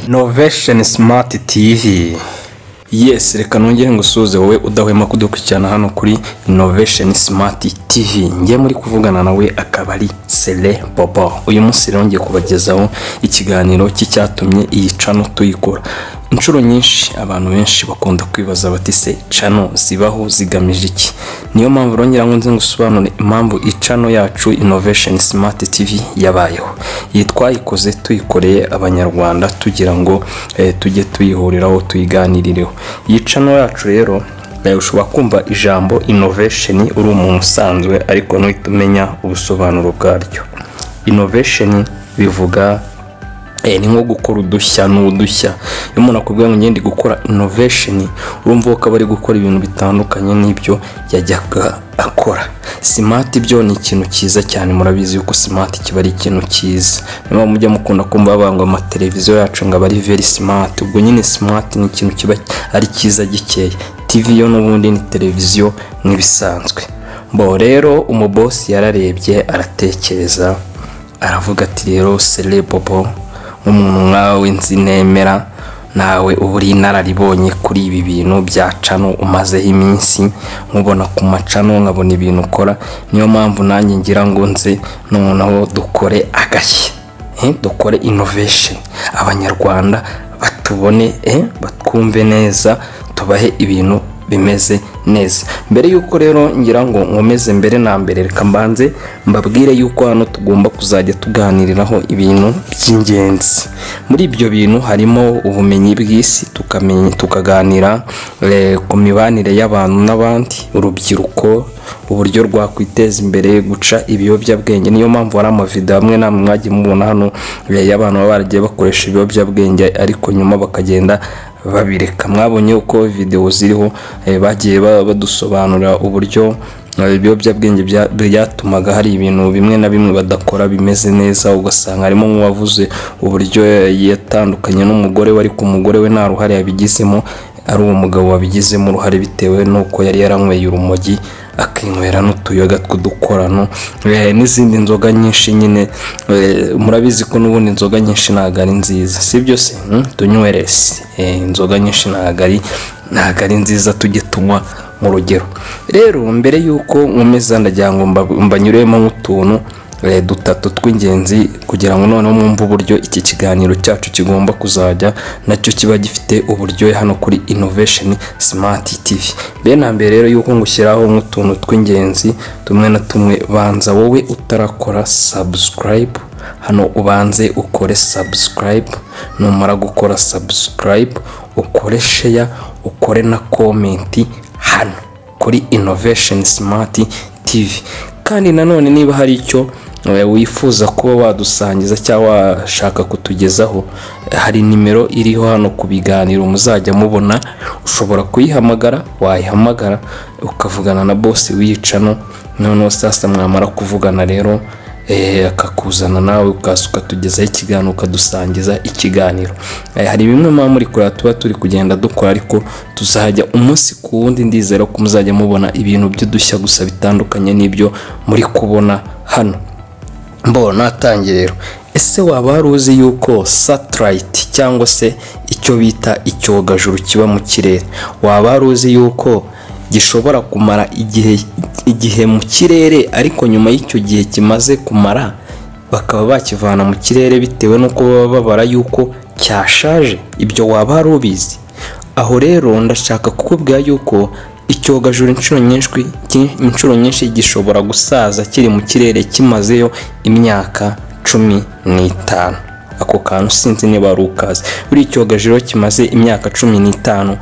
Innovation Smart TV. Yes, reka nongere ngusuze wowe udahwema kudukurikirana hano kuri Innovation Smart TV. Ngiye muri kuvugana nawe akabari Sele Bobo. Uyu munsi rero ngiye kubagezaho ikiganiro cy'icyatumye iyi channel tuyikora. Inshuro nyinshi abantu benshi bakunda kwibaza bati se channel zibaho zigamije iki? Niyo mpamvu rongera ngo nze ngusobanure impamvu iyi channel yacu Innovation Smart TV yabayeho. Yitwayikoze tuyikoreye abanyarwanda tugira ngo tujye tuyihuriraho tuyiganirireho. Iyi channel yacu rero ushobora kumva ijambo innovation uri umuntu usanzwe ariko ntuitumenya ubusobanuro bwaryo. Innovation bivuga ni nko gukora udushya n'udushya. Iyo umuntu akubwira ngo ngende gukora innovation urumva ko bari gukora ibintu bitandukanye n'ibyo yajyaga akora. Smart byo ni ikintu cyiza cyane, murabizi yuko smart kiba ari ikintu cyiza. Niba mujya mukunda kumva banga ama televiziyo yacu ngo bari very smart, ubwo nyine smart ni ikintu kiba ari cyiza gikeye. TV yo n'ubundi ni televiziyo nk'ibisanzwe. Bo rero umuboss yararebye aratekereza aravuga ati rero Sele Bobo, umuntu nkawe nzi nemera nawe uburi nararibonye kuri ibi bintu bya channel umazeho iminsi nkubona ku macano nkabona ibintu ukora, niyo mpamvu nanjye ngira ngo nze noneho dukore agashya, dukore innovation abanyarwanda batubone batwumve neza, tubahe ibintu bimeze neza. Mbere yuko rero ngira ngo nkomeze mbere na mbere reka mbanze mbabwire yuko hano tugomba kuzajya tuganiriraho ibintu by'ingenzi. Muri ibyo bintu harimo ubumenyi bw'isi, tukaganira ku mibanire y'abantu n'abandi, urubyiruko, uburyo rwakwiteza imbere, guca ibiyobyabwenge. Niyo mpamvu hari amavideo amwe namwe mwagiye mubona hano y'abantu baba baragiye bakoresha ibiyobyabwenge ariko nyuma bakagenda babireka. Mwabonye uko video ziriho bagiye badusobanura uburyo ibiyobyabwenge byatumaga hari ibintu bimwe na bimwe badakora bimeze neza, ugasanga harimo nk'uwavuze uburyo yatandukanye n'umugore we ariko umugore we nta ruhare yabigizemo, ari uwo mugabo wabigizemo uruhare bitewe nuko yari yaranyweye urumogi akinywera n'utuyoga tw'udukorano n'izindi nzoga nyinshi. Nyine murabizi ko n'ubundi inzoga nyinshi ntago ari nziza, sibyo se? Tunywerese inzoga nyinshi ntago ari nziza, tujye tunywa mu rugero. Rero mbere yuko nkomeza ndagira ngo mbanyuremo nk'utuntu dutatu tw'ingenzi kugira ngo noneho mwumve uburyo iki kiganiro cyacu kigomba kuzajya nacyo kiba gifite uburyo hano kuri Innovation Smart TV. Bene mbere rero yuko ngushyiraho nk'utuntu tw'ingenzi tumwe na tumwe, banza wowe utarakora subscribe hano ubanze ukore subscribe, numara gukora subscribe ukore share ukore na comment hano kuri Innovation Smart TV. Kandi nanone niba hari icyo wifuza kuba wadusangiza cyangwa washaka kutugezaho, hari nimero iriho hano ku biganiro muzajya mubona, ushobora kuyihamagara, wayihamagara ukavugana na boss w'iyicano. Noneho sasa mwamara kuvugana rero akakuzana nawe ukasuka tugezaho ikiganiro ukadusangiza ikiganiro. Hari bimwe muri kuri tuba turi kugenda dukora ariko tuzajya umunsi ku wundi, ndizera ko muzajya mubona ibintu by'udushya gusa bitandukanye n'ibyo muri kubona hano. Mbona natangiye rero, ese waba waruzi yuko satellite cyangwa se icyo bita icyogajuru kiba mu kirere? Waba waruzi yuko gishobora kumara igihe mu kirere ariko nyuma y'icyo gihe kimaze kumara bakaba bakivana mu kirere bitewe nuko baba babara yuko cyashaje? Ibyo waba warubizi? Aho rero ndashaka kukubwira yuko icyogajuru inshuro nyinshi gishobora gusaza kiri mu kirere kimazeyo imyaka 15. Ako kantu sinzi niba rukaze. Buri icyogajuru kimaze imyaka 15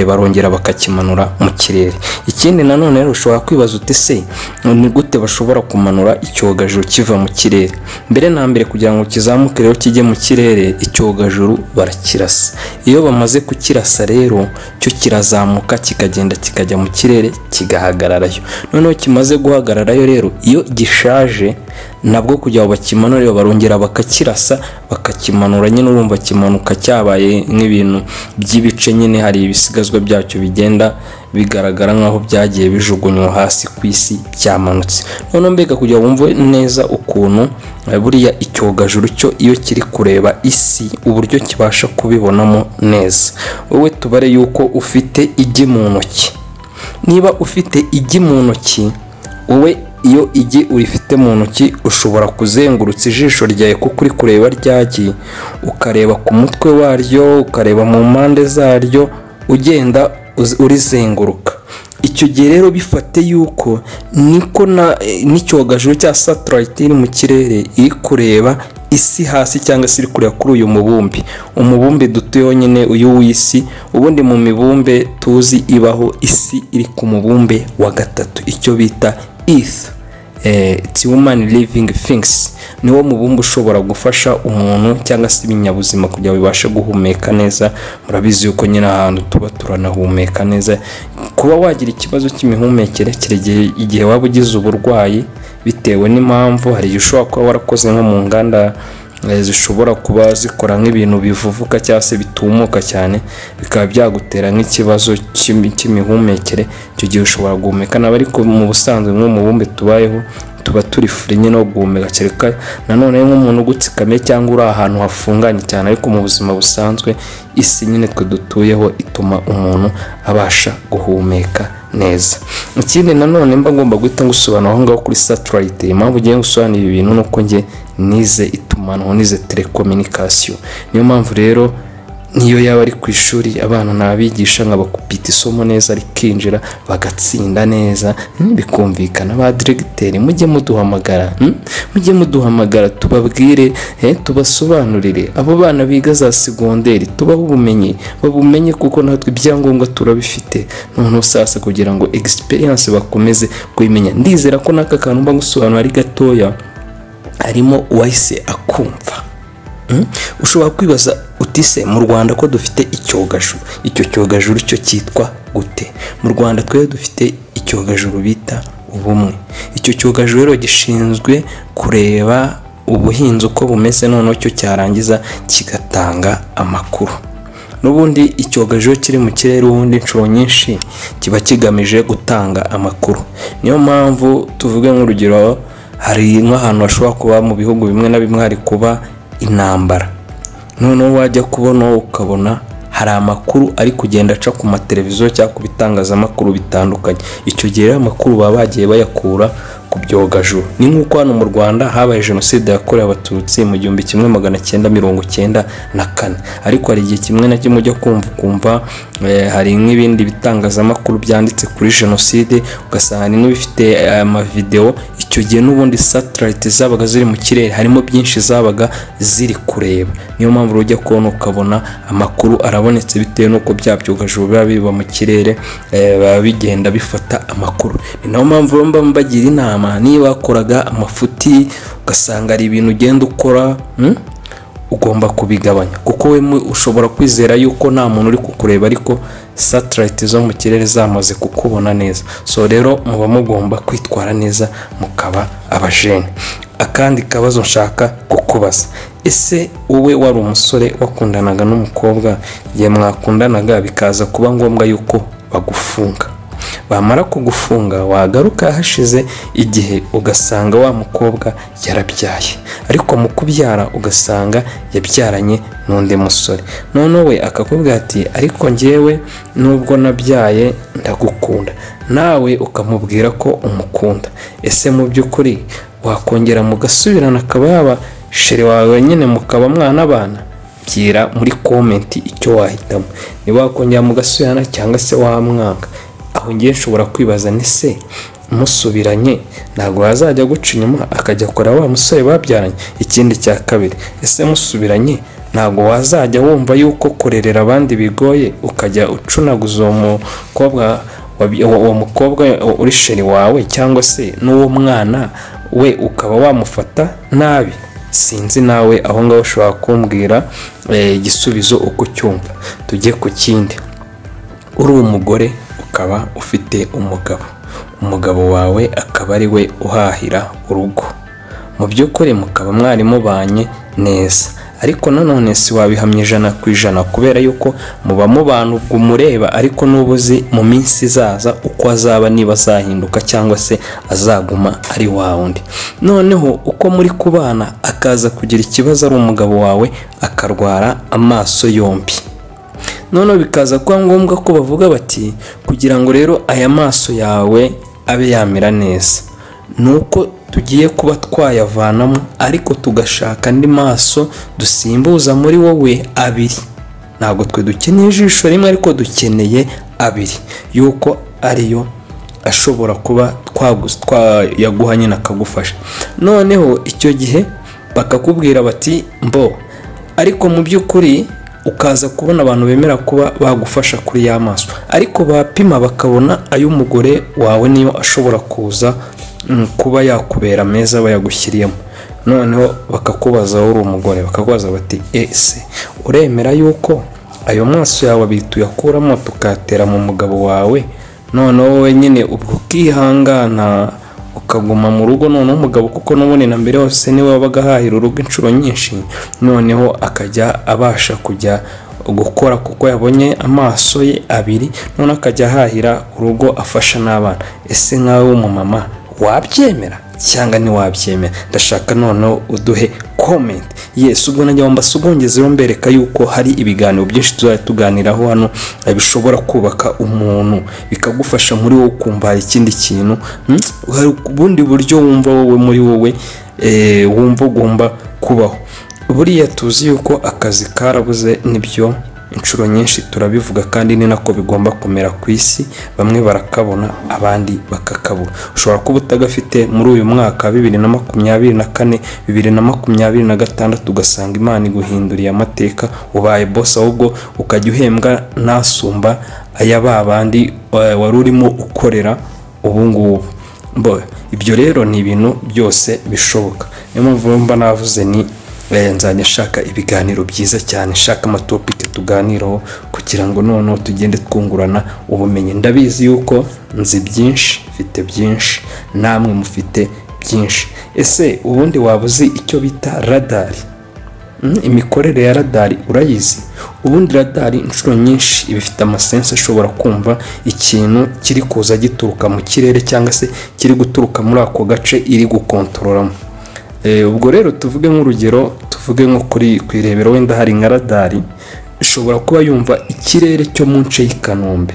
barongera bakakimanura mu kirere. Ikindi nanone rero ushobora kwibaza ute se ni gute bashobora kumanura icyogajuru kiva mu kirere? Mbere na mbere kugira ngo kizamuke rero kijye mu kirere, icyogajuru barakirasa. Iyo bamaze kukirasa rero cyo kirazamuka kikagenda kikajya mu kirere kigahagararayo. Noneho kimaze guhagararayo rero iyo gishaje nabwo kugira ngo bakimanure barongera bakakirasa bakakimanura nyine urumva kimanuka cyabaye nk'ibintu by'ibice nyine hari ibisigazwa byacyo bigenda bigaragara nkaho byagiye bijugunywa hasi ku isi byamanutse. None mbega kugira ngo wumve neza ukuntu buriya icyogajuru cyo iyo kiri kureba isi uburyo kibasha kubibonamo neza, wowe tubare yuko ufite igi mu ntoki. Niba ufite igi mu ntoki, wowe iyo igi urifite mu ntoki ushobora kuzengurutsa ijisho ryawe kuko uri kureba ryagi, ukareba ku mutwe waryo, ukareba mu mpande zaryo, ugenda urizenguruka. Icyo gihe rero bifate yuko niko n'icyogajuru cya satellite iri mu kirere iri kureba isi hasi cyangwa se iri kureba kuri uyu umubumbe dutuyeho nyine uyu w'isi. Ubundi mu mibumbe tuzi ibaho, isi iri ku mubumbe wa gatatu, icyo bita Earth. It's human living things. Niwo mubumbe ushobora gufasha umuntu cyangwa se ibinyabuzima kugira ngo bibashe guhumeka neza. Murabizi yuko nyine ahantu tuba turanahumeka neza. Kuba wagira ikibazo cy'imihumekere kiregeye igihe waba ugize uburwayi bitewe n'impamvu, hari igihe ushobora kuba warakoze nko mu nganda zishobora kuba zikora nk'ibintu bivuvuka cyangwa se bitumuka cyane, bikaba byagutera nk'ikibazo cy'imihumekere. Icyo gihe ushobora guhumeka nabi, ariko mu busanzwe nko mu bumbe tubayeho tuba turi free nyine no guhumeka, kereka nanone nk'umuntu ugutsikamiye cyangwa uri ahantu hafunganye cyane. Ariko mu buzima busanzwe isi nyine twe dutuyeho ituma umuntu abasha guhumeka neza. Ikindi nanone mba ngomba guhita ngusobanura aho ngaho kuri satellite. Impamvu ugiye gusobanura ibi bintu nuko nge nize itumanaho, nize telecommunication. Niyo mpamvu rero niyo yaba ari ku ishuri abana nabigisha nkabakupita isomo neza rikinjira bagatsinda neza, bikumvikana. Ba directeur mujye muduhamagara tubabwire, tubasobanurire. Abo bana biga za segonderi tubaho ubumenyi, babumenye kuko natwe ibyangombwa turabifite. None sasa kugira ngo experience bakomeze kuyimenya. Ndizera ko naka kantu mba gusobanura ari gatoya harimo uwahise akumva. Ushobora kwibaza utise mu Rwanda ko dufite icyogajuru, icyo cyogajuru cyo cyitwa gute? Mu Rwanda twe dufite icyogajuru bita ubumwe. Icyo cyogajuru rero gishinzwe kureba ubuhinzi uko bumeze, noneho cyo cyarangiza kigatanga amakuru. N'ubundi icyogajuru kiri mu kirere ubundi inshuro nyinshi kiba kigamije gutanga amakuru. Niyo mpamvu tuvuge nk'urugero, hari nk'ahantu hashobora kuba mu bihugu bimwe na bimwe hari kuba intambara, noneho wajya kubona ukabona hari amakuru ari kugenda aca ku mateleviziyo cyangwa ku bitangazamakuru bitandukanye. Icyo gihe amakuru baba bagiye bayakura ku byogajuru. Ni nk'uko hano mu Rwanda habaye jenoside yakorewe abatutsi mu 1994, ariko hari igihe kimwe na kimwe ujya kumva hari nk'ibindi bitangazamakuru byanditse kuri jenoside, ugasanga n'ibifite amavideo. Icyo gihe n'ubundi satellite zabaga ziri mu kirere harimo byinshi zabaga ziri kureba. Niyo mpamvu ujya kubona ukabona amakuru arabonetse bitewe n'uko bya byogajuru biba biba mu kirere, baba bigenda bifata amakuru. Ni nayo mpamvu mbagira inama, niba wakoraga amafuti ugasanga ari ibintu ugenda ukora, ugomba kubigabanya, kuko we ushobora kwizera yuko nta muntu uri kukureba, ariko satellite zo mu kirere zamaze kukubona neza. So rero muba mugomba kwitwara neza mukaba abajene. Akandi kabazo nshaka kukubaza, ese wowe wari umusore wakundanaga n'umukobwa, igihe mwakundanaga bikaza kuba ngombwa yuko bagufunga, bamara kugufunga wagaruka hashize igihe ugasanga wa mukobwa yarabyaye, ariko mu kubyara ugasanga yabyaranye n'undi musore, none we akakubwira ati ariko njyewe nubwo nabyaye ndagukunda, nawe ukamubwira ko umukunda. Ese mu by'ukuri wakongera mugasubirana akaba yaba shere wawe nyine mukaba mwana abana? Byira muri comment icyo wahitamo, ni wakongera mugasubirana cyangwa se wamwanga. Aho ngiye nshobora kwibaza nise musubiranye ntabwo wazajya guca inyuma akajya kora wa musore babyaranye? Ikindi cya kabiri, ese musubiranye ntabwo wazajya wumva yuko korerera abandi bigoye ukajya ucunaguza uwo mukobwa uri sheri wawe cyangwa se n'uwo mwana we ukaba wamufata nabi? Sinzi nawe aho ngaho ushobora kumbwira igisubizo uko cyumva. Tujye ku kindi, uri umugore ukaba ufite umugabo wawe akaba ari we uhahira urugo, mu by'ukuri mukaba mwari mubanye neza, ariko nanone si wabihamya 100% kubera yuko muba mubana ubwo mureba, ariko n'ubuzi mu minsi izaza uko azaba, niba azahinduka cyangwa se azaguma ari wundi. Noneho uko muri kubana akaza kugira ikibazo ari umugabo wawe akarwara amaso yombi, noneho bikaza kuba ngombwa ko bavuga bati kugira ngo rero aya maso yawe abe yamera neza nuko tugiye kuba twayavanamo, ariko tugashaka andi maso dusimbuza muri wowe abiri. Ntabwo twe dukeneye ijisho rimwe, ariko dukeneye abiri, yuko ariyo ashobora kuba twayaguha nyine akagufasha. Noneho icyo gihe bakakubwira bati mbo, ariko mu by'ukuri ukaza kubona abantu bemera kuba bagufasha kuri ya maso, ariko bapima bakabona ay'umugore wawe niyo ashobora kuza kuba yakubera meza bayagushyiriyemo. Noneho bakakubaza uri umugore, bakakubaza bati ese uremera yuko ayo maso yawe abiri tuyakuramo tukatera mu mugabo wawe, noneho wowe nyine ubwo ukihangana ukaguma mu rugo, noneho umugabo kuko n'ubundi na mbere hose niwe wabaga ahahira urugo inshuro nyinshi, noneho akajya abasha kujya gukora kuko yabonye amaso ye abiri, none akajya ahahira urugo afasha n'abana. Ese nkawe w'umumama wabyemera cyangwa ntiwabyemera? Ndashaka noneho uduhe comment. Yes, ubwo najya mbasugongezero mbereka yuko hari ibiganiro byinshi tuzajya tuganiraho hano bishobora kubaka umuntu, bikagufasha muri wowe kumva ikindi kintu, hari ubundi buryo wumva wowe muri wowe wumva ugomba kubaho. Buriya tuzi yuko akazi karabuze, nibyo inshuro nyinshi turabivuga, kandi ni nako bigomba kumera ku isi. Bamwe barakabona abandi bakakabura. Ushobora kuba utagafite muri uyu mwaka 2024 2026 ugasanga Imana iguhinduriye amateka, ubaye boss ahubwo ukajya uhembwa nasumba aya babandi wari urimo ukorera ubu ngubu. Ibyo rero ni ibintu byose bishoboka. Niyo mpamvu mba navuze ni nzajya nshaka ibiganiro byiza cyane, nshaka amatopike tuganiraho kugira ngo noneho tugende twungurana ubumenyi. Ndabizi yuko nzi byinshi, mfite byinshi, namwe mufite byinshi. Ese ubundi wabuzi icyo bita radari? Imikorere ya radari urayizi? Ubundi radari inshuro nyinshi ibifite amasense ashobora kumva ikintu kiri kuza gituruka mu kirere cyangwa se kiri guturuka muri ako gace iri gukontororamo. Ubwo rero tuvuge nk'urugero, tuvuge nko kuri kwirebera wenda hari nka radari ishobora kuba yumva ikirere cyo mu nce y'Ikanombe.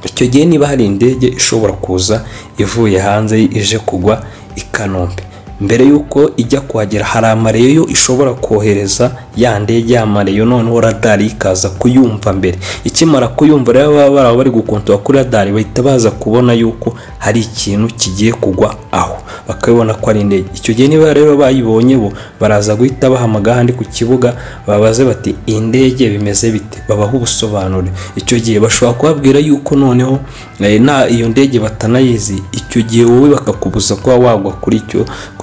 Icyo gihe niba hari indege ishobora kuza ivuye hanze ije kugwa Ikanombe, mbere yuko ijya kuhagera hari amareyo ishobora kohereza ya ndege y'amareyo, noneho radari ikaza kuyumva mbere. Ikimara kuyumva rero baba bari gukontora kuri radari, bahita baza kubona yuko hari ikintu kigiye kugwa aho, bakabona ko ari indege. Icyo gihe niba rero bayibonye bo baraza guhita bahamagara handi ku kibuga, babaze bati indege bimeze bite, babaho ubusobanuro. Icyo gihe bashobora kubabwira yuko noneho na iyo ndege batanayizi, icyo gihe wowe bakakubuza kuba wagwa kuri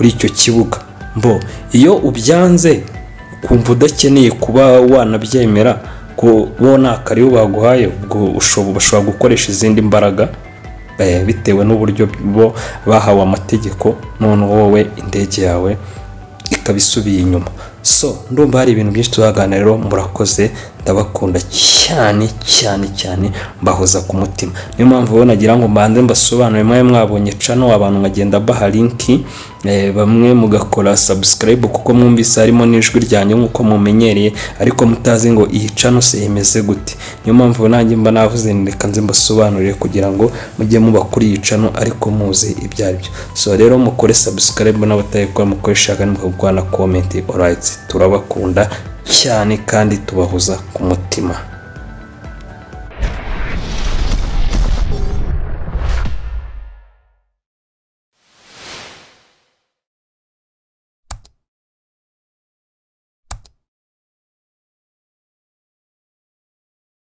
icyo kibuga. Iyo ubyanze kumva udakeneye kuba wanabyemera kubona akariyo baguhaye, ubwo ushobora gukoresha izindi mbaraga bitewe n'uburyo bo bahawe amategeko, none wowe indege yawe ikabisubiye inyuma. Ndumva hari ibintu byinshi tuzaganira rero. Murakoze, ndabakunda cyane cyane cyane, mbahoza ku mutima. Niyo mpamvu nagira ngo mbanze mbasobanurire, mwe mwabonye channel abantu ngagenda baha linki, bamwe mugakora subscribe kuko mwumvise harimo n'ijwi ryanjye nkuko mumenyereye, ariko mutazi ngo iyi channel se imeze gute. Niyo mpamvu nanjye mba navuze reka nze mbasobanurire kugira ngo mujye muba kuri iyi channel ariko muzi ibyo ari byo. Rero mukore subscribe n'abatayikora mukoresha kandi mukagwana comment. Alright, turabakunda cyane kandi tubahoza ku mutima.